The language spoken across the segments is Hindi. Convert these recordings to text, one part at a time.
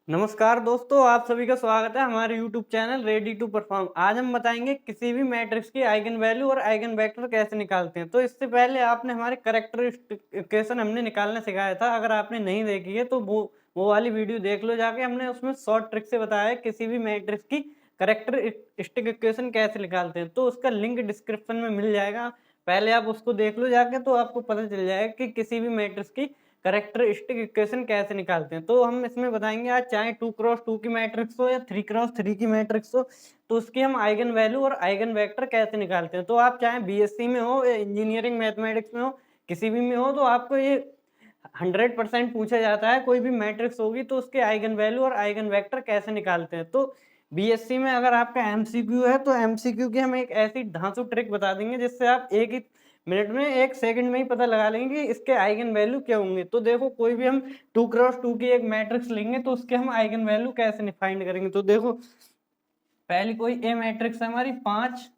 नमस्कार दोस्तों, आप सभी का स्वागत है हमारे YouTube channel ready to perform. आज हम बताएंगे किसी भी मैट्रिक्स की आइगन वैल्यू और आइगन वेक्टर कैसे निकालते हैं। तो इससे पहले आपने हमारे कैरेक्टरिस्टिक इक्वेशन हमने निकालना सिखाया था। अगर आपने नहीं देखी है तो वो वाली वीडियो देख लो जाके। हमने उसमें शॉर्ट ट्रिक से बताया है किसी भी मैट्रिक्स की कैरेक्टरिस्टिक इक्वेशन कैसे निकालते हैं। तो उसका लिंक डिस्क्रिप्शन में मिल जाएगा, पहले आप उसको देख लो जाके, तो आपको पता चल जाएगा कि किसी भी मैट्रिक्स की कैरेक्टरिस्टिक इक्वेशन कैसे निकालते हैं। तो हम इसमें बताएंगे आज, चाहे 2x2 की मैट्रिक्स हो या 3x3 की मैट्रिक्स हो, तो उसकी हम आइगन वैल्यू और आइगन वेक्टर कैसे निकालते हैं। तो आप चाहे बीएससी में हो या इंजीनियरिंग मैथमेटिक्स में हो, किसी भी में हो, तो आपको ये 100% पूछा जाता है। कोई भी मैट्रिक्स होगी तो उसके आइगन वैल्यू और आइगन वेक्टर कैसे निकालते हैं। तो बीएससी में अगर आपका एमसीक्यू है तो एमसीक्यू की हम एक ऐसी धांसू ट्रिक बता देंगे जिससे आप एक ही मिनट में, एक सेकंड में ही पता लगा लेंगे कि इसके आइगन वैल्यू क्या होंगे। तो देखो, कोई भी हम 2x2 की एक मैट्रिक्स लेंगे तो उसके हम आइगन वैल्यू कैसे फाइंड करेंगे। तो देखो, पहली कोई ए मैट्रिक्स है हमारी 5,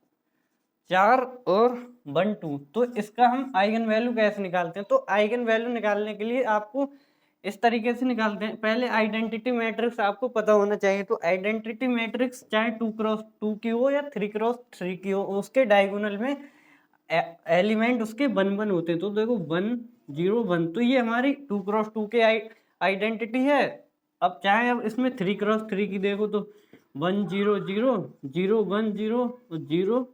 4 और 1 2। तो इसका हम आइगन वैल्यू कैसे निकालते हैं। तो आइगन वैल्यू निकालने के लिए आपको इस तरीके से निकालते हैं। पहले आइडेंटिटी मैट्रिक्स आपको पता होना चाहिए। तो आइडेंटिटी मैट्रिक्स चाहे 2x2 की हो या 3x3 की हो, उसके डायगोनल में एलिमेंट उसके 1 1 होते हैं। तो देखो 1 0 1, तो ये हमारी 2x2 के आइडेंटिटी है। अब चाहे अब इसमें 3x3 की देखो तो 1 0 0 0 1 0 0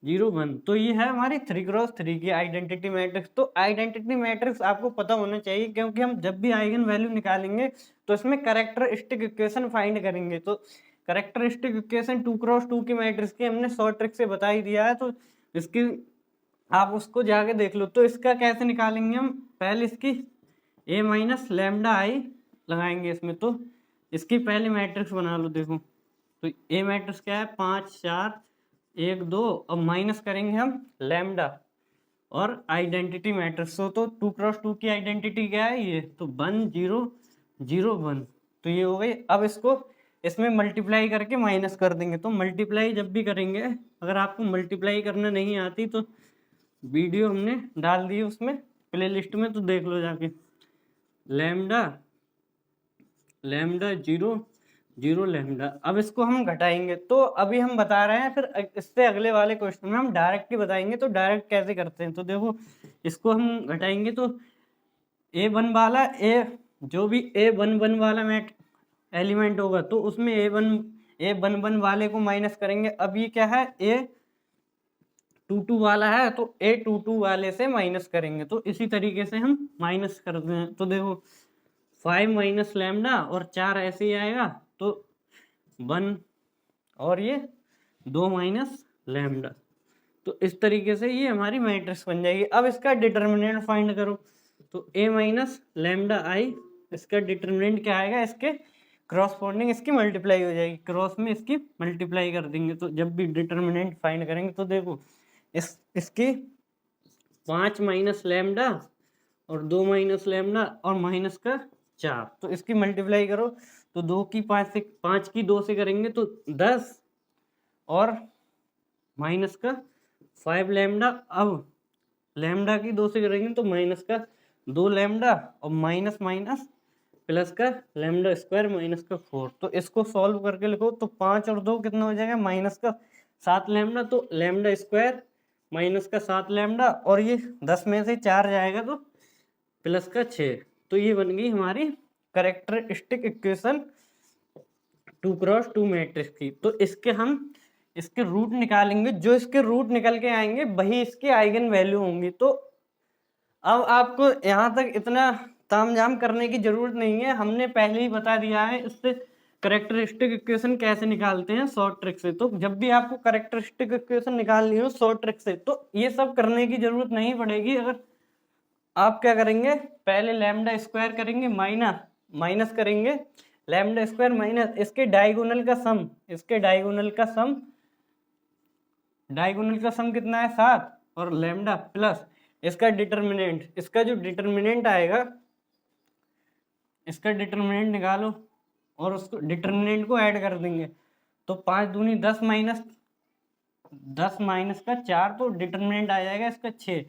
0 1, तो ये है हमारी 3x3 की आइडेंटिटी मैट्रिक्स। तो आइडेंटिटी मैट्रिक्स आपको पता होना चाहिए, क्योंकि हम जब भी आइगन वैल्यू निकालेंगे तो इसमें कैरेक्टरिस्टिक इक्वेशन फाइंड करेंगे। तो कैरेक्टरिस्टिक इक्वेशन 2x2 की मैट्रिक्स की हमने शॉर्ट ट्रिक से बता ही दिया है, तो इसकी आप उसको जाके देख लो। तो इसका कैसे निकालेंगे हम, पहले इसकी a माइनस लैम्डा आई लगाएंगे इसमें। तो इसकी पहली मैट्रिक्स बना लो। देखो, तो a मैट्रिक्स क्या है, 5 4 1 2, अब माइनस करेंगे हम लैम्डा और आइडेंटिटी मैट्रिक्स हो। तो 2x2 की आइडेंटिटी क्या है, ये तो 1 0 0 1, तो ये हो गई। अब इसको इसमें मल्टीप्लाई करके माइनस कर देंगे। तो मल्टीप्लाई जब भी करेंगे, अगर आपको मल्टीप्लाई करना नहीं आती तो वीडियो हमने डाल दी उसमें प्लेलिस्ट में, तो देख लो जाके। Lambda lambda 0 0 lambda. अब इसको हम घटाएंगे। तो अभी हम बता रहे हैं, फिर इससे अगले वाले क्वेश्चन में हम डायरेक्ट ही बताएंगे। तो डायरेक्ट कैसे करते हैं, तो देखो इसको हम घटाएंगे तो A1 वाला जो भी A11 वाला एलिमेंट होगा तो उसमें A11 वाले को माइनस करेंगे। अब ये क्या है, A22 वाला है तो A22 वाले से माइनस करेंगे। तो इसी तरीके से हम माइनस करते हैं। तो देखो 5 माइनस लैम्डा और 4 ऐसे ही आएगा, तो 1 और ये 2 माइनस लैम्डा। तो इस तरीके से ये हमारी मैट्रिक्स बन जाएगी। अब इसका डिटर्मिनेंट फाइंड करो। तो a माइनस लैम्डा आई, इसका डिटर्मिनेंट क्या आएगा, इसके क्रॉसपोंडिंग इसकी मल्टीप्लाई हो जाएगी, क्रॉस में इसकी मल्टीप्लाई कर देंगे। तो जब भी डिटर्मिनेंट फाइंड करेंगे तो देखो इसकी 5 माइनस लैम्डा और 2 माइनस लैम्डा और माइनस का 4, तो इसकी मल्टीप्लाई करो। तो 2 की 5 से 5 की 2 से करेंगे तो 10 और माइनस का 5 लैम्डा। अब लैम्डा की 2 से करेंगे तो माइनस का 2 लैम्डा और माइनस माइनस प्लस का लैम्डा स्क्वायर माइनस का 4। तो इसको सॉल्व करके लिखो। तो 5 और 2 कितना हो जाएगा, माइनस का 7 लैम्डा। तो लैम्डा स्क्वायर माइनस का 7 लैम्डा और ये 10 में से 4 जाएगा तो प्लस का 6। तो ये बन गई हमारी कैरेक्टरिस्टिक इक्वेशन 2x2 मैट्रिक्स की। तो इसके रूट निकालेंगे, जो इसके रूट निकल के आएंगे वही इसकी आइगन वैल्यू होंगी। तो अब आपको यहाँ तक इतना तामझाम करने की जरूरत नहीं है, हमने पहले ही बता दिया है इससे कैरेक्टरिस्टिक इक्वेशन कैसे निकालते हैं शॉर्ट ट्रिक से। तो जब भी आपको कैरेक्टरिस्टिक इक्वेशन निकालनी हो शॉर्ट ट्रिक से, तो ये सब करने की जरूरत नहीं पड़ेगी। अगर आप क्या करेंगे, पहले लैम्डा स्क्वायर करेंगे, माइनस करेंगे लैम्डा स्क्वायर माइनस इसके डायगोनल का सम, डायगोनल का सम कितना है 7 और लैम्डा प्लस इसका डिटर्मिनेंट, इसका जो डिटर्मिनेंट आएगा, इसका डिटर्मिनेंट निकालो और उसको डिटर्मिनेंट को ऐड कर देंगे। तो 5 दूनी 10 माइनस का 4, तो डिटर्मिनेंट आ जाएगा इसका 6।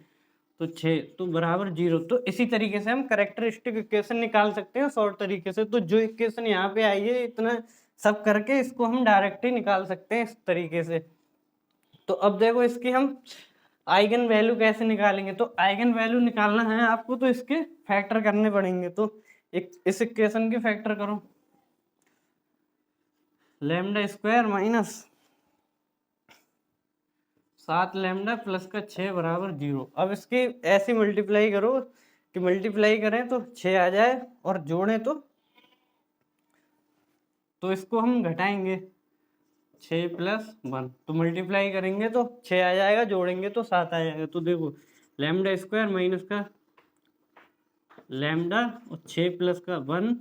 तो 6 तो बराबर 0। तो इसी तरीके से हम कैरेक्टरिस्टिक इक्वेशन निकाल सकते हैं शॉर्ट तरीके से। तो जो इक्वेशन यहाँ पे आई है इतना सब करके इसको हम डायरेक्ट ही निकाल सकते हैं इस तरीके से। तो अब देखो इसकी हम आइगन वैल्यू कैसे निकालेंगे। तो आइगन वैल्यू निकालना है आपको तो इसके फैक्टर करने पड़ेंगे। तो इस इक्वेशन के फैक्टर करो, lambda square minus 7 lambda plus का 6 बराबर 0। अब इसकी ऐसी मल्टीप्लाई करो कि मल्टीप्लाई करें तो 6 आ जाए और जोड़ें तो इसको हम घटाएंगे 6 प्लस 1। तो मल्टीप्लाई करेंगे तो 6 आ जाएगा, जोड़ेंगे तो 7 आ जाएगा। तो देखो लैम्डा स्क्वायर माइनस का लैम्डा और 6 प्लस का 1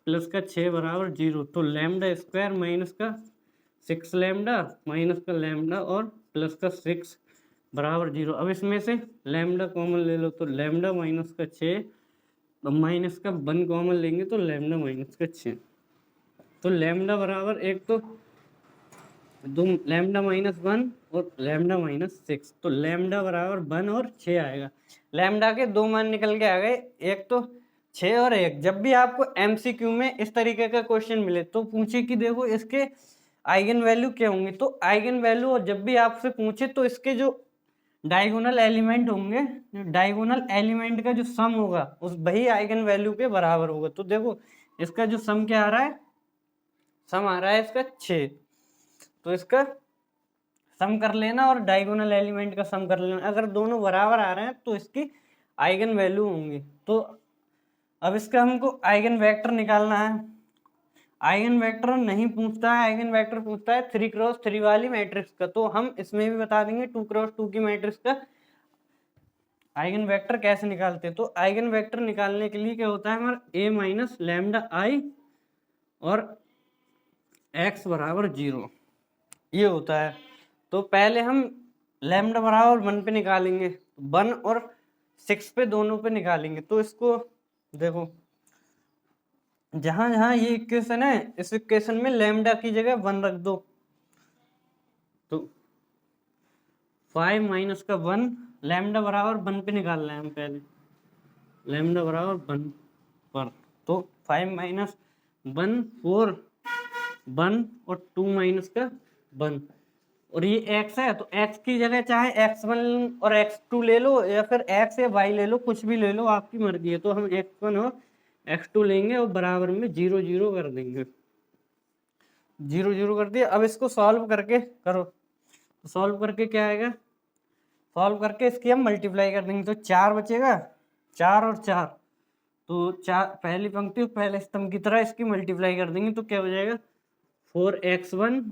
प्लस का 6 बराबर 0। तो लैम्डा स्क्वायर माइनस का 6 लैम्डा माइनस का लैम्डा और प्लस का 6 बराबर 0। अब इसमें से लैम्डा कॉमन ले लो तो लैम्डा माइनस का 6 माइनस का 1 कॉमन लेंगे तो लैम्डा माइनस का 6। तो लैम्डा बराबर एक तो दो लैम्डा माइनस 1 और लैम्डा माइनस 6। तो लैम्डा बराबर 1 और 6 आएगा। लैम्डा के दो मान निकल के आ गए, एक तो 6 और 1। जब भी आपको एमसीक्यू में इस तरीके का क्वेश्चन मिले तो पूछे कि देखो इसके आइगन वैल्यू क्या होंगे। तो आइगन वैल्यू और जब भी आपसे पूछे तो इसके जो डायगोनल एलिमेंट होंगे, डायगोनल एलिमेंट का जो सम होगा उस वही आइगन वैल्यू के बराबर होगा। तो देखो इसका जो सम क्या आ रहा है, सम आ रहा है इसका 6। तो इसका सम कर लेना और डायगोनल एलिमेंट का सम कर लेना। अगर दोनों बराबर आ रहे हैं तो इसकी आइगन वैल्यू होंगी। तो अब इसका हमको आइगन वेक्टर निकालना है। आइगन वेक्टर नहीं पूछता है, आइगन वेक्टर पूछता है 3x3 वाली मैट्रिक्स का। तो हम इसमें भी बता देंगे 2x2 की मैट्रिक्स का आइगन वेक्टर कैसे निकालते हैं। तो आइगन वेक्टर निकालने के लिए क्या होता है हमारा a माइनस लैम्डा आई और x बराबर 0 ये होता है। तो पहले हम लैम्डा बराबर 1 पे निकालेंगे, 1 और 6 पे दोनों पे निकालेंगे। तो इसको देखो जहां जहां ये इक्वेशन है इस इक्वेशन में लैम्डा की जगह 1 रख दो। तो 5 माइनस का 1 लैम्डा बराबर 1 पे निकालना है हम पहले, लैम्डा बराबर 1 पर। तो 5 माइनस 1 4 1 और 2 माइनस का 1 और ये x है तो x की जगह चाहे x1 और x2 ले लो या फिर x या y ले लो, कुछ भी ले लो आपकी मर्जी है। तो हम x1 और x2 लेंगे और बराबर में 0 0 कर देंगे, 0 0 कर दिया। अब इसको सॉल्व करके करो तो सॉल्व करके क्या आएगा, सॉल्व करके इसकी हम मल्टीप्लाई कर देंगे। तो 4 बचेगा, 4 और 4 तो 4 पहली पंक्ति और पहले स्तंभ की तरह इसकी मल्टीप्लाई कर देंगे। तो क्या हो जाएगा 4x1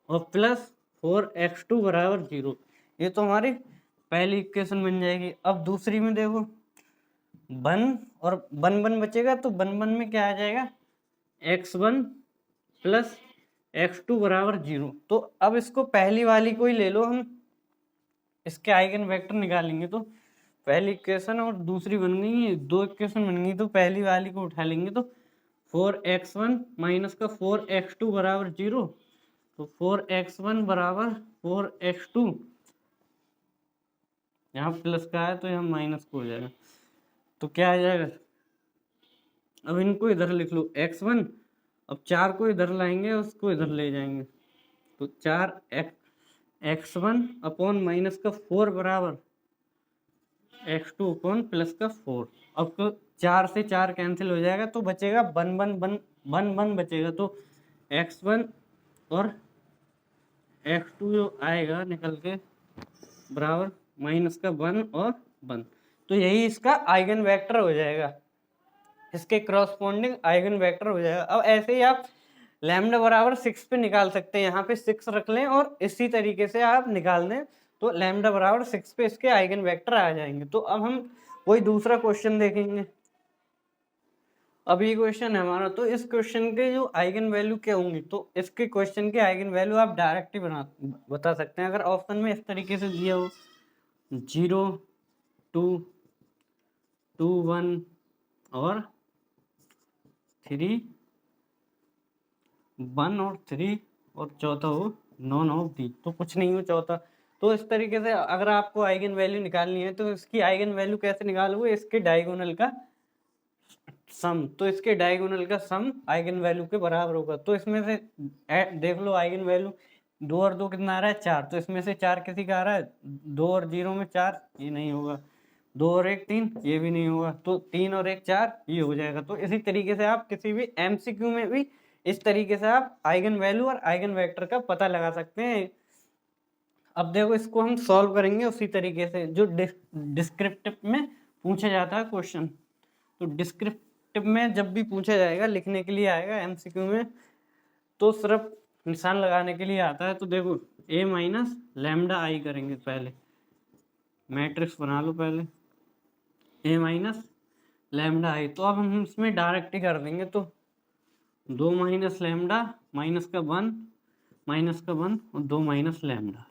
और प्लस 4x2 बराबर 0। ये तो हमारी पहली इक्वेशन बन जाएगी। अब दूसरी में देखो 1 और 1 1 बचेगा तो 1 1 में क्या आ जाएगा x1 प्लस x2 बराबर 0। तो अब इसको पहली वाली को ही ले लो, हम इसके आइगन वेक्टर निकालेंगे। तो पहली इक्वेशन और दूसरी बन गई, दो इक्वेशन बन गई। तो पहली वाली को उठा लेंगे तो 4x1 माइनस का 4x2 बराबर 0। तो 4x1 बराबर 4x2, यहाँ प्लस का है तो यहाँ माइनस को हो जाएगा। तो क्या आ जाएगा, अब इनको इधर लिख लो x1, अब 4 को इधर लाएंगे उसको इधर ले जाएंगे। तो 4x1 अपॉन माइनस का 4 बराबर x2 अपॉन प्लस का 4। अब तो 4 से 4 कैंसिल हो जाएगा तो बचेगा 1 1 1 1 1 बचेगा। तो x1 और x2 जो आएगा निकल के बराबर माइनस का 1 और 1। तो यही इसका आइगन वेक्टर हो जाएगा, इसके क्रॉसपोंडिंग आइगन वेक्टर हो जाएगा। अब ऐसे ही आप लैम्डा बराबर 6 पे निकाल सकते हैं, यहाँ पे 6 रख लें और इसी तरीके से आप निकाल दें तो लैम्डा बराबर 6 पे इसके आइगन वेक्टर आ जाएंगे। तो अब हम कोई दूसरा क्वेश्चन देखेंगे। अब ये क्वेश्चन है हमारा, तो इस क्वेश्चन के जो आइगन वैल्यू क्या होंगी, तो इसके क्वेश्चन के आइगन वैल्यू आप डायरेक्ट ही बता सकते हैं। अगर ऑप्शन में इस तरीके से दिया हो 0 2 2 1 और 3 1 और 3 और चौथा हो नॉन ऑफ दी, तो कुछ नहीं हो चौथा। तो इस तरीके से अगर आपको आइगन वैल्यू निकालनी है तो इसकी आइगन वैल्यू कैसे निकालोगे, इसके डायगोनल का सम। तो इसके डायगोनल का सम आइगन वैल्यू के बराबर होगा। तो इसमें से देख लो आइगन वैल्यू 2 और 2 कितना आ रहा है 4, तो इसमें से 4 किसी का आ रहा है 2 और 0 में 4, ये नहीं होगा। 2 और 1 3, ये भी नहीं होगा। तो 3 और 1 4, ये हो जाएगा। तो इसी तरीके से आप किसी भी एमसीक्यू में भी इस तरीके से आप आइगन वैल्यू और आइगन वेक्टर का पता लगा सकते हैं। अब देखो इसको हम सॉल्व करेंगे उसी तरीके से जो डिस्क्रिप्टिव में पूछा जाता है क्वेश्चन। तो डिस्क्रिप्टिव में जब भी पूछा जाएगा, लिखने के लिए आएगा एमसीक्यू में, तो सिर्फ निशान लगाने के लिए आता है। तो देखो a माइनस लैम्डा आई करेंगे, पहले मैट्रिक्स बना लो पहले a माइनस लैम्डा आई। तो अब हम इसमें डायरेक्ट ही कर देंगे। तो 2 माइनस लैम्डा माइनस का 1 माइनस का 1 और 2 माइनस लैम्डा।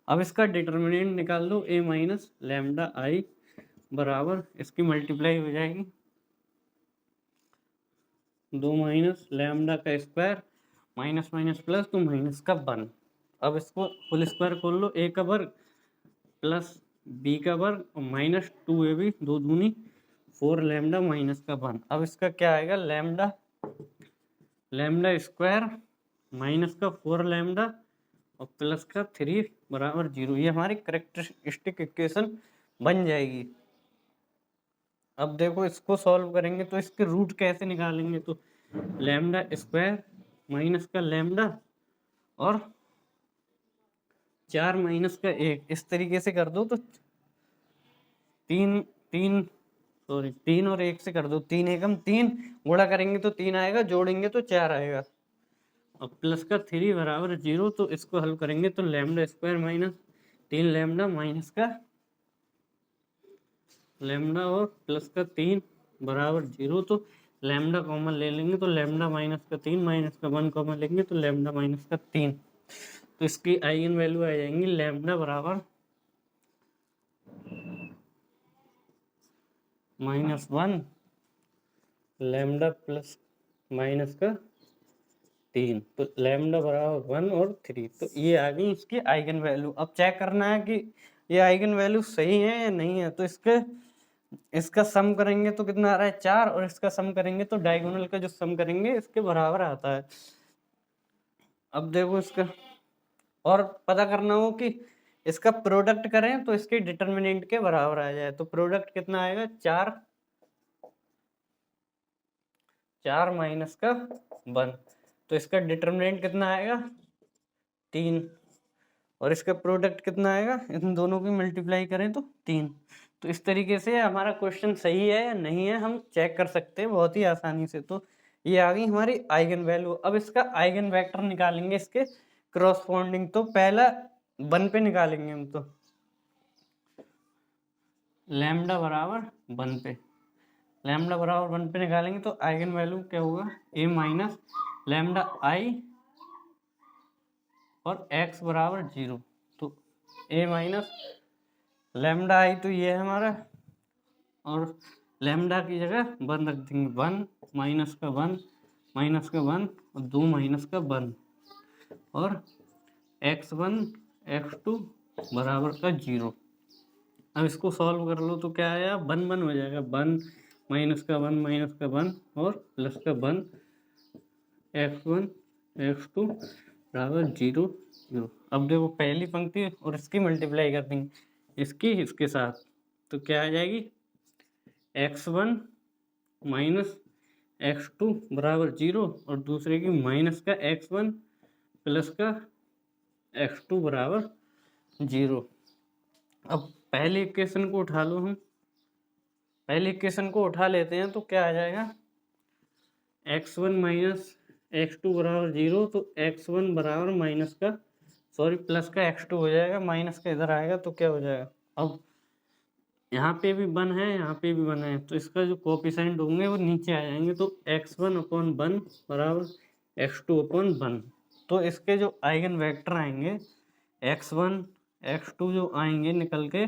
अब इसका डिटर्मिनेंट निकाल दो, a माइनस लैम्डा आई बराबर इसकी मल्टीप्लाई हो जाएगी 2 माइनस लैम्डा का स्क्वायर माइनस माइनस प्लस तो माइनस का 1। अब इसको फुल स्क्वायर खोल लो, a का वर्ग प्लस b का वर्ग और माइनस 2ab 2 दूनी 4 लैम्डा माइनस का 1। अब इसका क्या आएगा, लैम्डा स्क्वायर माइनस का 4 लैम्डा और प्लस का 3 बराबर 0। ये हमारी कैरेक्टरिस्टिक इक्वेशन बन जाएगी। अब देखो इसको सॉल्व करेंगे तो इसके रूट कैसे निकालेंगे। तो लैम्डा स्क्वायर माइनस का लैम्डा और 4 माइनस का 1, इस तरीके से कर दो। तो 3 और 1 से कर दो, 3 एकम 3, गुणा करेंगे तो 3 आएगा, जोड़ेंगे तो 4 आएगा और प्लस का 3 बराबर 0। तो इसको हल करेंगे तो lambda square minus 3 lambda minus का लैम्डा और प्लस का 3 बराबर 0। तो लैम्डा कॉमन ले लेंगे तो लैम्डा माइनस का 3 माइनस का 1 कॉमन लेंगे तो लैम्डा माइनस का 3। तो इसकी आइगन वैल्यू आ जाएंगी लैम्डा बराबर -1 लैम्डा प्लस माइनस का 3। तो लैम्डा बराबर 1 और 3। तो ये आ गई इसकी आइगन वैल्यू। अब चेक करना है कि ये आइगन वैल्यू सही है या नहीं है। तो इसका सम करेंगे तो कितना आ रहा है 4, और इसका सम करेंगे तो डायगोनल का जो सम करेंगे इसके बराबर आता है। अब देखो इसका और पता करना हो कि इसका प्रोडक्ट करें तो इसके डिटर्मिनेंट के बराबर आ जाए। तो प्रोडक्ट कितना आएगा 4 माइनस का 1। तो इसका डिटर्मिनेंट कितना आएगा 3, और इसका प्रोडक्ट कितना आएगा, इन दोनों की मल्टीप्लाई करें तो 3। तो इस तरीके से हमारा क्वेश्चन सही है या नहीं है हम चेक कर सकते हैं बहुत ही आसानी से। तो ये आ गई हमारी आइगन वैल्यू। अब इसका आइगन वेक्टर निकालेंगे इसके क्रॉसपोंडिंग। तो पहला 1 पे निकालेंगे हम। तो लैम्डा बराबर 1 पे, लैम्डा बराबर 1 पे निकालेंगे तो आइगन वैल्यू क्या होगा, a माइनस लैम्डा आई और x बराबर 0। तो a माइनस लैम्डा आई तो ये है हमारा, और लैम्डा की जगह 1 रख देंगे, 1 माइनस का 1 माइनस का 1 और 2 माइनस का 1 और x1 x2 बराबर का 0। अब इसको सॉल्व कर लो तो क्या आया, 1 1 हो जाएगा, 1 माइनस का 1 माइनस का 1 और प्लस का 1 x1 x2 बराबर 0 0। अब देखो पहली पंक्ति और इसकी मल्टीप्लाई कर देंगे इसके साथ। तो क्या आ जाएगी, x1 माइनस x2 बराबर 0 और दूसरे की माइनस का x1 प्लस का x2 बराबर 0। अब पहले इक्वेशन को उठा लो, हम पहले इक्वेशन को उठा लेते हैं। तो क्या आ जाएगा, x1 माइनस x2 बराबर 0। तो x1 बराबर माइनस का प्लस का x2 हो जाएगा, माइनस का इधर आएगा तो क्या हो जाएगा। अब यहाँ पे भी 1 है, यहाँ पे भी 1 है, तो इसका जो कोएफिशिएंट होंगे वो नीचे आ जाएंगे। तो x1 अपॉन 1 बराबर x2 अपॉन 1। तो इसके जो आइगन वेक्टर आएंगे x1 x2 जो आएंगे निकल के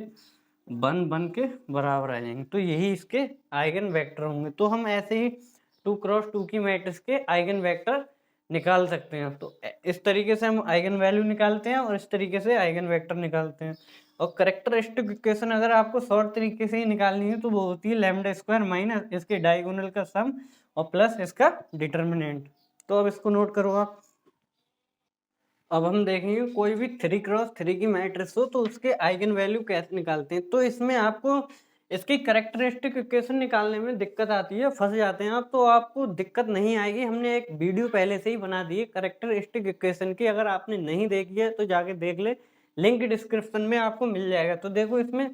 1 1 के बराबर आ जाएंगे। तो यही इसके आइगन वेक्टर होंगे। तो हम ऐसे ही 2 क्रॉस 2 की मैट्रिक्स के आइगन वेक्टर निकाल सकते हैं। तो इस तरीके से हम आइगन वैल्यू निकालते हैं और इस तरीके से आइगन वेक्टर निकालते हैं। और कैरेक्टरिस्टिक इक्वेशन अगर आपको शॉर्ट तरीके से ही निकालनी है तो वो होती है लैम्डा स्क्वायर माइनस इसके डायगोनल का सम और प्लस इसका डिटर्मिनेंट। तो अब इसको नोट करो आप। अब हम देखेंगे कोई भी 3x3 की मैट्रिक्स हो तो उसके आइगन वैल्यू कैसे निकालते हैं। तो इसमें आपको इसकी कैरेक्टरिस्टिक इक्वेशन निकालने में दिक्कत आती है, फंस जाते हैं आप। तो आपको दिक्कत नहीं आएगी, हमने एक वीडियो पहले से ही बना दी है कैरेक्टरिस्टिक इक्वेशन की। अगर आपने नहीं देखी है तो जाके देख ले, लिंक डिस्क्रिप्शन में आपको मिल जाएगा। तो देखो इसमें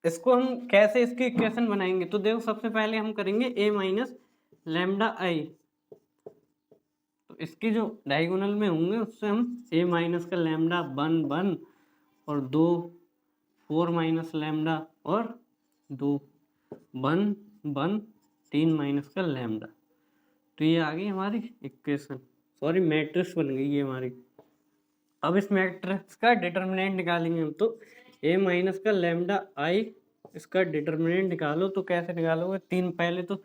इसको हम कैसे इसकी इक्वेशन बनाएंगे। तो देखो सबसे पहले हम करेंगे a माइनस लैम्डा आई। तो इसके जो डायगोनल में होंगे उससे हम a माइनस का लैम्डा 1 और 2 4 माइनस लैम्डा और 2 1 3 माइनस का लैम्डा। तो ये आ गई हमारी इक्वेशन, सॉरी मैट्रिक्स बन गई ये हमारी। अब इस मैट्रिक्स का डिटर्मिनेंट निकालेंगे हम। तो a माइनस का लैम्डा आई इसका डिटर्मिनेंट निकालो। तो कैसे निकालोगे, पहले तो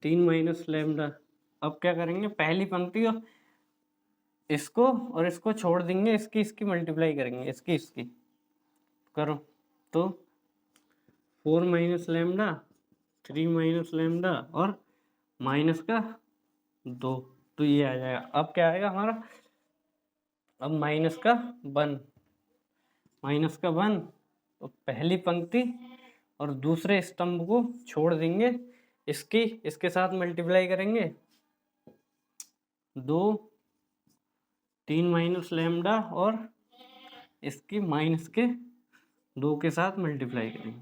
3 माइनस लैम्डा। अब क्या करेंगे, पहली पंक्ति और इसको छोड़ देंगे, इसकी मल्टीप्लाई करेंगे, इसकी करो। तो 4 माइनस लैम्डा 3 माइनस लैम्डा और माइनस का 2। तो ये आ जाएगा। अब क्या आएगा हमारा, अब माइनस का 1 तो पहली पंक्ति और दूसरे स्तंभ को छोड़ देंगे, इसके साथ मल्टीप्लाई करेंगे 2 3 माइनस लैम्डा और इसकी माइनस के 2 के साथ मल्टीप्लाई करेंगे।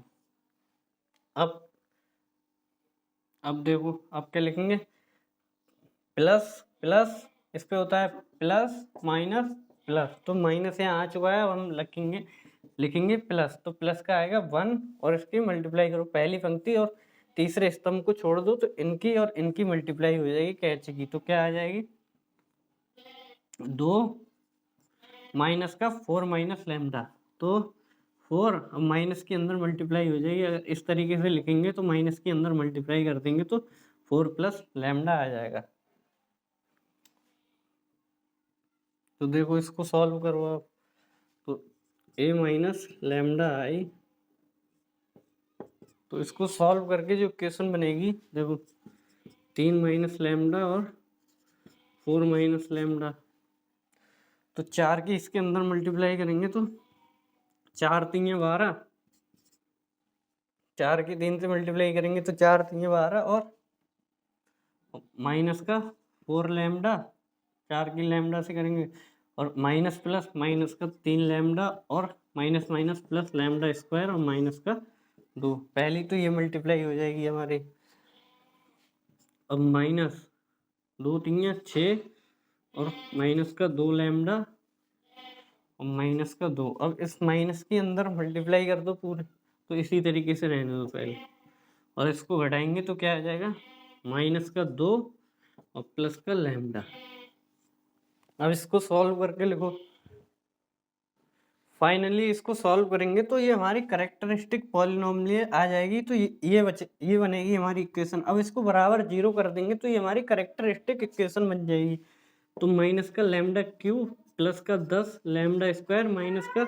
अब देखो अब क्या लिखेंगे, प्लस इस पे होता है प्लस माइनस प्लस। तो माइनस यहाँ आ चुका है, अब हम लिखेंगे प्लस। तो प्लस का आएगा 1 और इसकी मल्टीप्लाई करो, पहली पंक्ति और तीसरे स्तंभ को छोड़ दो तो इनकी और इनकी मल्टीप्लाई हो जाएगी कैचे की। तो क्या आ जाएगी, 2 माइनस का 4 माइनस लैम्डा। तो 4 माइनस के अंदर मल्टीप्लाई हो जाएगी। अगर इस तरीके से लिखेंगे तो माइनस के अंदर मल्टीप्लाई कर देंगे तो 4 प्लस लैम्डा आ जाएगा। तो देखो इसको सॉल्व करो आप। तो a माइनस लैम्डा आई, तो इसको सॉल्व करके जो इक्वेशन बनेगी देखो 3 माइनस लैम्डा और 4 माइनस लैम्डा। तो 4 की इसके अंदर मल्टीप्लाई करेंगे तो 4 3 12, 4 की 3 से मल्टीप्लाई करेंगे तो 4 3 12 और माइनस का 4 लैम्डा, 4 की लैम्डा से करेंगे और माइनस प्लस माइनस का 3 लैम्डा और minus minus plus lambda square और माइनस का 2। पहली तो ये मल्टीप्लाई हो जाएगी हमारी। अब माइनस 2 3 6 और माइनस का 2 लैम्डा और माइनस का 2। अब इस माइनस के अंदर मल्टीप्लाई कर दो पूरे, तो इसी तरीके से रहने दो पहले। और इसको घटाएंगे तो क्या आ जाएगा, माइनस का 2 और प्लस का लैम्डा। अब इसको सॉल्व करके लिखो। फाइनली इसको सॉल्व करेंगे तो ये हमारी कैरेक्टरिस्टिक पॉलिनोमियल आ जाएगी। तो ये बनेगी हमारी इक्वेशन। अब इसको बराबर 0 कर देंगे तो ये हमारी कैरेक्टरिस्टिक इक्वेशन बन जाएगी। तो माइनस का लैम्डा क्यूब प्लस का 10 लैम्डा स्क्वायर माइनस का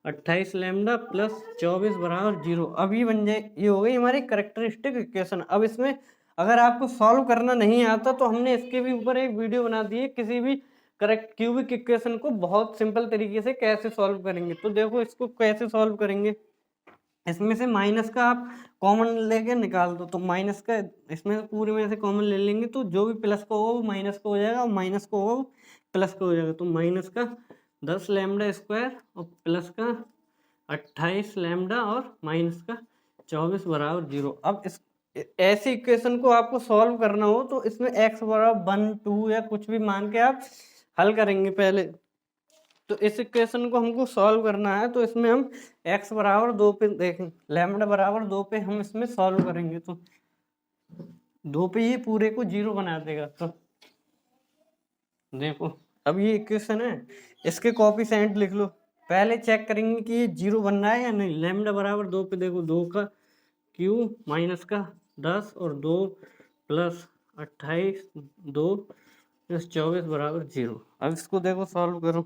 28 लैम्डा प्लस 24 बराबर 0। अब ये बन जाए, ये हो गई हमारी कैरेक्टरिस्टिक इक्वेशन। अब इसमें अगर आपको सॉल्व करना नहीं आता तो हमने इसके भी ऊपर एक वीडियो बना दी है, किसी भी करेक्ट क्यूबिक इक्वेशन को बहुत सिंपल तरीके से कैसे सॉल्व करेंगे। तो देखो इसको कैसे सॉल्व करेंगे, इसमें से माइनस का आप कॉमन लेके निकाल दो। तो माइनस का इसमें से पूरे में से कॉमन ले लेंगे तो जो भी प्लस का होगा वो माइनस का हो जाएगा और माइनस का होगा वो प्लस का हो जाएगा। तो माइनस का 10 लैम्डा स्क्वायर और प्लस का 28 लैम्डा और माइनस का 24 बराबर 0। अब इस ऐसी इक्वेशन को आपको सॉल्व करना हो तो इसमें x बराबर 1 2 या कुछ भी मान के आप हल करेंगे पहले। तो इस इक्वेशन को हमको सॉल्व करना है तो इसमें हम x बराबर 2 पे देखें, लैम्डा बराबर 2 पे हम इसमें सॉल्व करेंगे तो 2 पे ये पूरे को 0 बना देगा। तो देखो अब ये इक्वेशन है, इसके कोएफिशिएंट लिख लो। पहले चेक करेंगे कि ये 0 बन रहा है या नहीं। लैम्डा बराबर 2 पे देखो 2 का क्यूब माइनस का 10 और 2 प्लस 28 2 प्लस 24 बराबर 0। अब इसको देखो सॉल्व करो,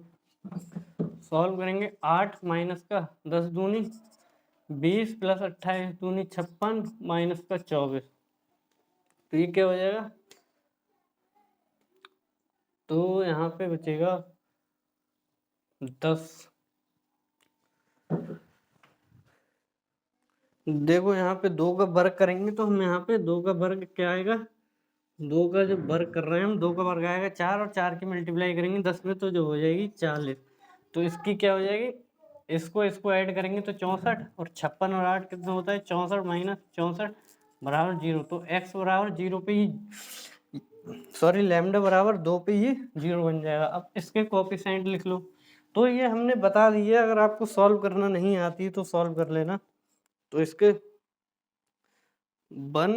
सॉल्व करेंगे 8 माइनस का 10 दूनी 20 प्लस 28 दूनी 56 माइनस का 24, तो ये क्या हो जाएगा, तो यहाँ पे बचेगा 10। देखो यहाँ पे 2 का वर्ग करेंगे तो हम यहाँ पे 2 का वर्ग क्या आएगा, 2 का जो वर्ग कर रहे हैं हम 2 का वर्ग आएगा 4, और 4 की मल्टीप्लाई करेंगे 10 में तो जो हो जाएगी 40। तो इसकी क्या हो जाएगी, इसको ऐड करेंगे तो 64, और 56 और 8 कितना होता है 64 माइनस 64 बराबर 0। तो x बराबर 0 पे ही, सॉरी लैम्डा बराबर 2 पे ही 0 बन जाएगा। अब इसके कोएफिशिएंट लिख लो। तो ये हमने बता दिया, अगर आपको सॉल्व करना नहीं आती तो सॉल्व कर लेना। तो इसके 1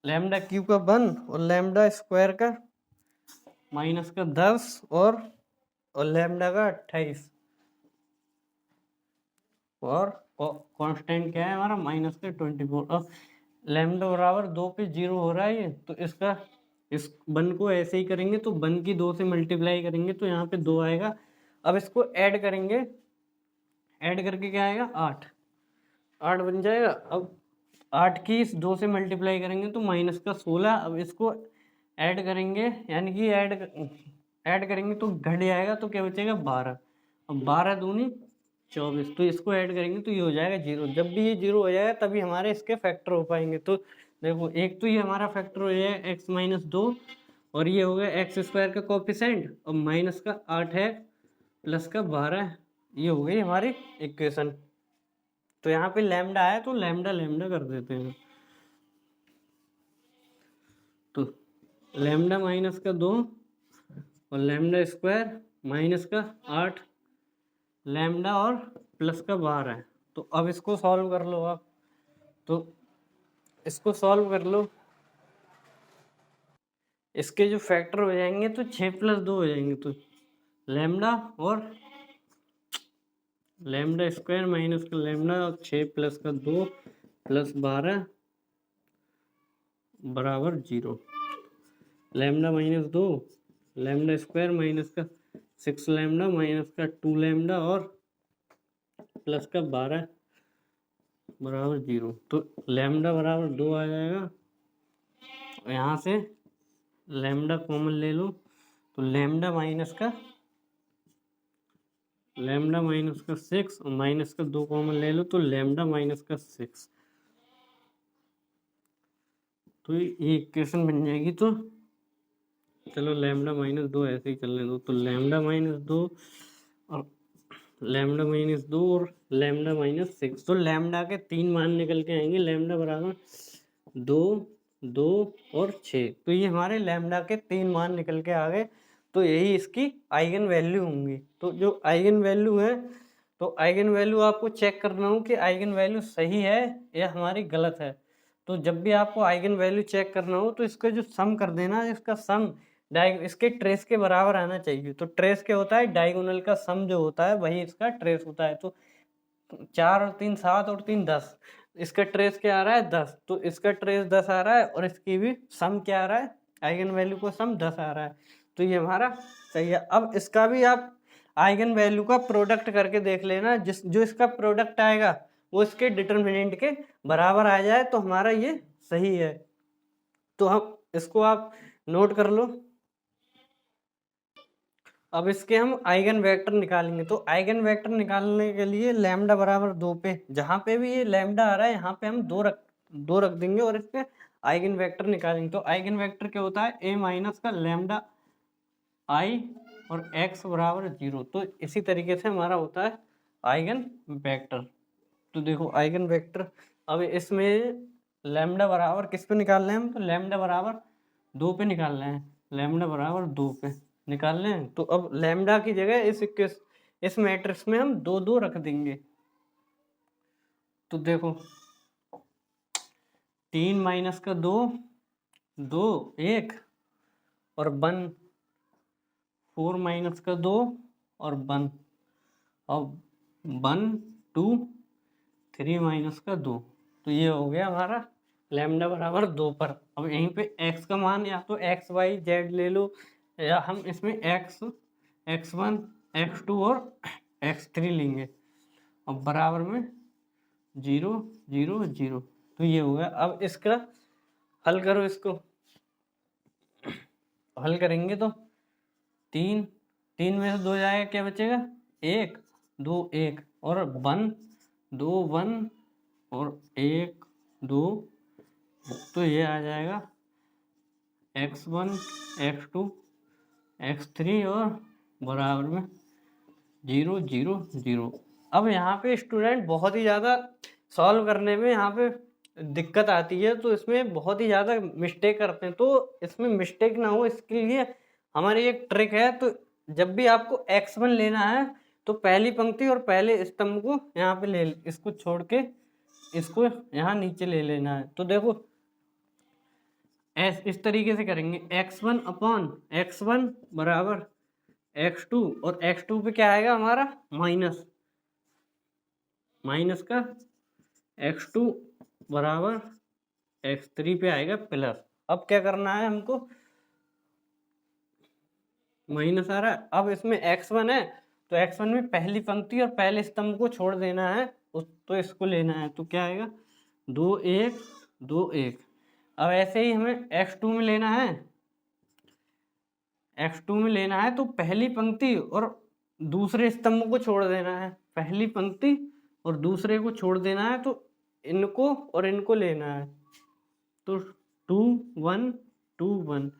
लैम्डा क्यूब का 1 और लैम्डा स्क्वायर का माइनस का 10 और लैम्डा का 28, और कांस्टेंट क्या है हमारा माइनस का 24। अब लैम्डा बराबर 2 पे 0 हो रहा है ये, तो इसका इस 1 को ऐसे ही करेंगे तो 1 की 2 से मल्टीप्लाई करेंगे तो यहाँ पे 2 आएगा। अब इसको ऐड करेंगे, ऐड करके क्या आएगा 8 बन जाएगा। अब 8 की इस 2 से मल्टीप्लाई करेंगे तो माइनस का 16। अब इसको ऐड करेंगे, यानी कि ऐड करेंगे तो घट जाएगा, तो क्या बचेगा 12। अब 12 दूनी 24, तो इसको ऐड करेंगे तो ये हो जाएगा 0। जब भी ये 0 हो जाएगा तभी हमारे इसके फैक्टर हो पाएंगे। तो देखो एक तो ये हमारा फैक्टर हो जाएगा x माइनस 2, और ये हो गया एक्स स्क्वायर का कोएफिशिएंट, और माइनस का 8 है प्लस का 12, ये हो गई हमारी इक्वेशन। तो यहाँ पे लैम्डा है तो लैम्डा लैम्डा कर देते हैं। तो लैम्डा माइनस का 2 और लैम्डा स्क्वायर माइनस का 8 लैम्डा और प्लस का 12 है। तो अब इसको सॉल्व कर लो आप। तो इसको सॉल्व कर लो, इसके जो फैक्टर हो जाएंगे तो 6 प्लस 2 हो जाएंगे। तो लैम्डा और लैम्डा स्क्वायर माइनस का लैम्डा और 6 प्लस का 2 प्लस 12 बराबर 0। Lambda minus 2 lambda square minus का 6 लैम्डा माइनस का 2 लैम्डा और प्लस का 12 बराबर 0। तो लैम्डा बराबर 2 आ जाएगा, यहाँ से लैम्डा कॉमन ले लो तो लैम्डा माइनस का 6 और माइनस का 2 कॉमन ले लो तो लैम्डा माइनस का 6। तो ये इक्वेशन बन जाएगी। तो चलो लैम्डा माइनस 2 ऐसे ही चलने दो। तो लैम्डा माइनस 2 और लैम्डा माइनस 2 और लैम्डा माइनस 6, तो लैम्डा के 3 मान निकल के आएंगे। लैम्डा बराबर 2 2 और 6, तो ये हमारे लैम्डा के 3 मान निकल के आ गए। तो यही इसकी आइगन वैल्यू होंगी। तो जो आइगन वैल्यू है, तो आइगन वैल्यू आपको चेक करना हो कि आइगन वैल्यू सही है या हमारी गलत है। तो जब भी आपको आइगन वैल्यू चेक करना हो तो इसका जो सम कर देना, इसका सम इसके ट्रेस के बराबर आना चाहिए। तो ट्रेस क्या होता है, डायगोनल का सम जो होता है वही इसका ट्रेस होता है। तो 4 और 3 7 और 3 10, इसका ट्रेस क्या आ रहा है 10, तो इसका ट्रेस 10 आ रहा है, और इसकी भी सम क्या आ रहा है, आइगन वैल्यू को सम 10 आ रहा है। तो ये हमारा सही है। अब इसका भी आप आइगन वैल्यू का प्रोडक्ट करके देख लेना, जो इसका प्रोडक्ट आएगा वो इसके डिटर्मिनेंट के बराबर आ जाए तो हमारा ये सही है। तो हम इसको आप नोट कर लो। अब इसके हम आइगन वेक्टर निकालेंगे। तो आइगन वेक्टर निकालने के लिए लैम्डा बराबर 2 पे, जहाँ पे भी ये लैम्डा आ रहा है यहाँ पे हम 2 रख देंगे और इसके आइगन वेक्टर निकालेंगे। तो आइगन वेक्टर क्या होता है, a माइनस का लैम्डा i और x बराबर 0। तो इसी तरीके से हमारा होता है आइगन वेक्टर। तो देखो आइगन वेक्टर, अब इसमें लैम्डा बराबर किस पे निकाल रहे हैं हम, तो लैम्डा बराबर 2 पे निकाल रहे हैं। लैम्डा बराबर 2 पे निकाल रहे हैं। तो अब लैम्डा की जगह इस मैट्रिक्स में हम 2 2 रख देंगे। तो देखो 3 माइनस का 2 2 1 और 1, 4 माइनस का 2 और 1, और 1 2 3 माइनस का 2। तो ये हो गया हमारा लैम्डा बराबर 2 पर। अब यहीं पे x का मान या तो एक्स वाई जेड ले लो, या हम इसमें x1 x2 और x3 लेंगे। अब बराबर में 0 0 0, तो ये हो गया। अब इसका हल करो, इसको हल करेंगे तो 3 में से 2 जाएगा, क्या बचेगा 1 2 1, और 1 2 1 और 1 2, तो ये आ जाएगा x1 x2 x3 और बराबर में 0 0 0। अब यहाँ पे स्टूडेंट बहुत ही ज़्यादा सॉल्व करने में यहाँ पे दिक्कत आती है, तो इसमें बहुत ही ज़्यादा मिस्टेक करते हैं। तो इसमें मिस्टेक ना हो इसके लिए हमारी एक ट्रिक है। तो जब भी आपको x1 लेना है तो पहली पंक्ति और पहले स्तंभ को यहाँ पे ले, इसको छोड़ के इसको यहाँ नीचे ले लेना है। तो देखो इस तरीके से करेंगे, x1 अपॉन x1 बराबर x2, और x2 पे क्या आएगा हमारा माइनस का x2 बराबर x3 पे आएगा प्लस। अब क्या करना है हमको, माइनस आ रहा है, अब इसमें x1 है तो x1 में पहली पंक्ति और पहले स्तंभ को छोड़ देना है, तो इसको लेना है। तो क्या आएगा 2 1 2 1। अब ऐसे ही हमें x2 में लेना है, x2 में लेना है तो पहली पंक्ति और दूसरे स्तंभ को छोड़ देना है, पहली पंक्ति और दूसरे को छोड़ देना है, तो इनको और इनको लेना है। तो 2 1 2 1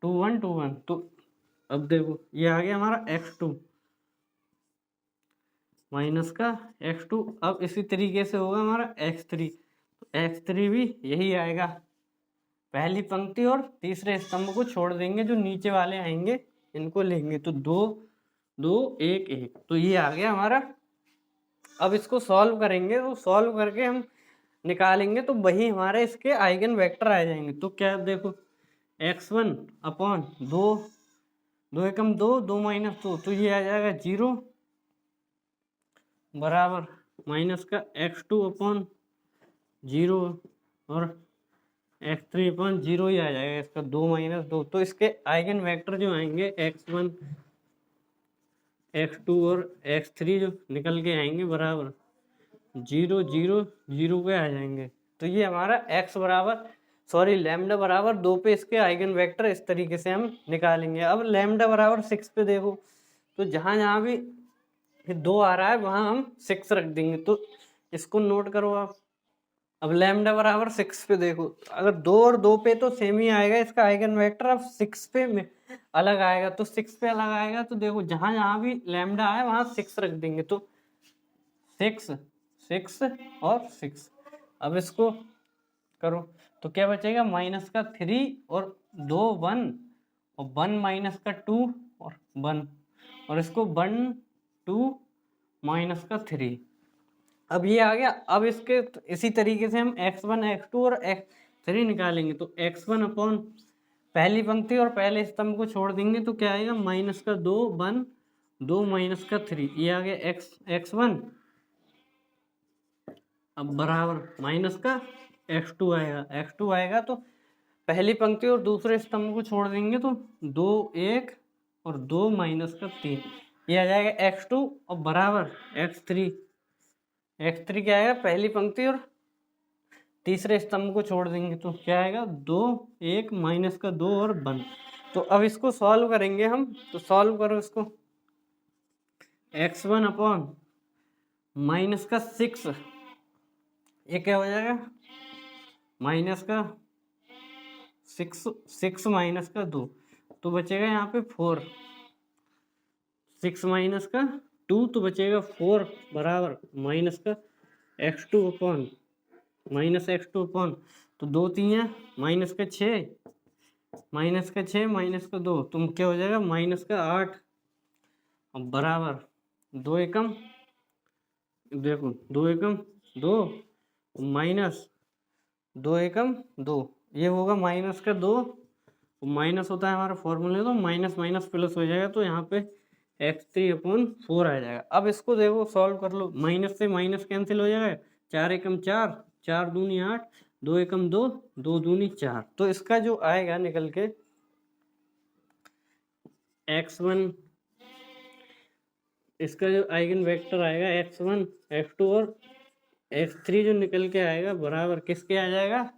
2 1 2 1। तो अब देखो ये आ गया हमारा x2 माइनस का x2। अब इसी तरीके से होगा हमारा x3, तो x3 भी यही आएगा, पहली पंक्ति और तीसरे स्तंभ को छोड़ देंगे, जो नीचे वाले आएंगे इनको लेंगे। तो 2 2 1 1, तो ये आ गया हमारा। अब इसको सॉल्व करेंगे, तो सॉल्व करके हम निकालेंगे तो वही हमारे इसके आइगन वेक्टर आ जाएंगे। तो क्या देखो x1 अपॉन 2 2 एकम 2 2 माइनस 2, तो ये आ जाएगा 0 बराबर माइनस का x2 अपॉन 0 और x3 अपॉन 0 ही आ जाएगा इसका 2 माइनस 2। तो इसके आइगन वेक्टर जो आएंगे x1 x2 और x3 जो निकल के आएंगे बराबर 0 0 0 पे आ जाएंगे। तो ये हमारा लैम्डा बराबर 2 पे इसके आइगन वेक्टर इस तरीके से हम निकालेंगे। अब लैम्डा बराबर 6 पे देखो, तो जहाँ जहाँ भी 2 आ रहा है वहाँ हम 6 रख देंगे। तो इसको नोट करो आप। अब लैम्डा बराबर 6 पे देखो, अगर 2 और 2 पे तो सेम ही आएगा इसका आइगन वेक्टर, अब 6 पे अलग आएगा। तो 6 पे अलग आएगा, तो देखो जहाँ जहाँ भी लैम्डा है वहाँ 6 रख देंगे। तो 6 6 और 6। अब इसको करो तो क्या बचेगा माइनस का 3 और 2 1 और 1 माइनस का 2 और 1, और इसको 1 2 माइनस का 3। अब ये आ गया। अब इसके इसी तरीके से हम x1 x2 और x3 निकालेंगे। तो x1 अपॉन पहली पंक्ति और पहले स्तंभ को छोड़ देंगे, तो क्या आएगा माइनस का 2 1 2 माइनस का 3, ये आ गया x1। अब बराबर माइनस का x2 आएगा, तो पहली पंक्ति और दूसरे स्तंभ को छोड़ देंगे, तो 2 1 और 2 माइनस का 3, ये आ जाएगा x2। और बराबर x3 क्या आएगा, पहली पंक्ति और तीसरे स्तंभ को छोड़ देंगे, तो क्या आएगा 2 1 माइनस का 2 और 1। तो अब इसको सॉल्व करेंगे हम। तो सॉल्व करो इसको, x1 अपॉन माइनस का 6, ये क्या हो जाएगा माइनस का 6 माइनस का 2, तो बचेगा यहाँ पे 4, 6 माइनस का 2, तो बचेगा 4 बराबर माइनस का x2 अपॉन तो 2 3 माइनस का 6 माइनस का 2, तुम क्या हो जाएगा माइनस का 8। अब बराबर 2 एकम देखो 2 एकम 2 माइनस 2 एकम 2, ये होगा माइनस का 2, माइनस होता है हमारा फॉर्मूले, तो माइनस माइनस प्लस हो जाएगा, तो यहाँ पे x3 अपॉन 4 आ जाएगा। अब इसको देखो सॉल्व कर लो, माइनस से माइनस कैंसिल हो जाएगा, 4 एकम 4 4 दूनी 8, 2 एकम 2, 2 दूनी 4। तो इसका जो आएगा निकल के x1, इसका जो आइगन वेक्टर आएगा x1, x2 और x3 जो निकल के आएगा बराबर किसके आ जाएगा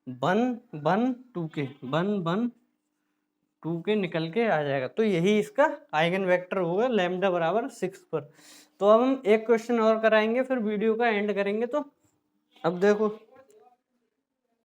1 1 2 के 1 1 2 के निकल के आ जाएगा। तो यही इसका आइगन वेक्टर होगा लैम्डा बराबर 6 पर। तो अब हम एक क्वेश्चन और कराएंगे फिर वीडियो का एंड करेंगे। तो अब देखो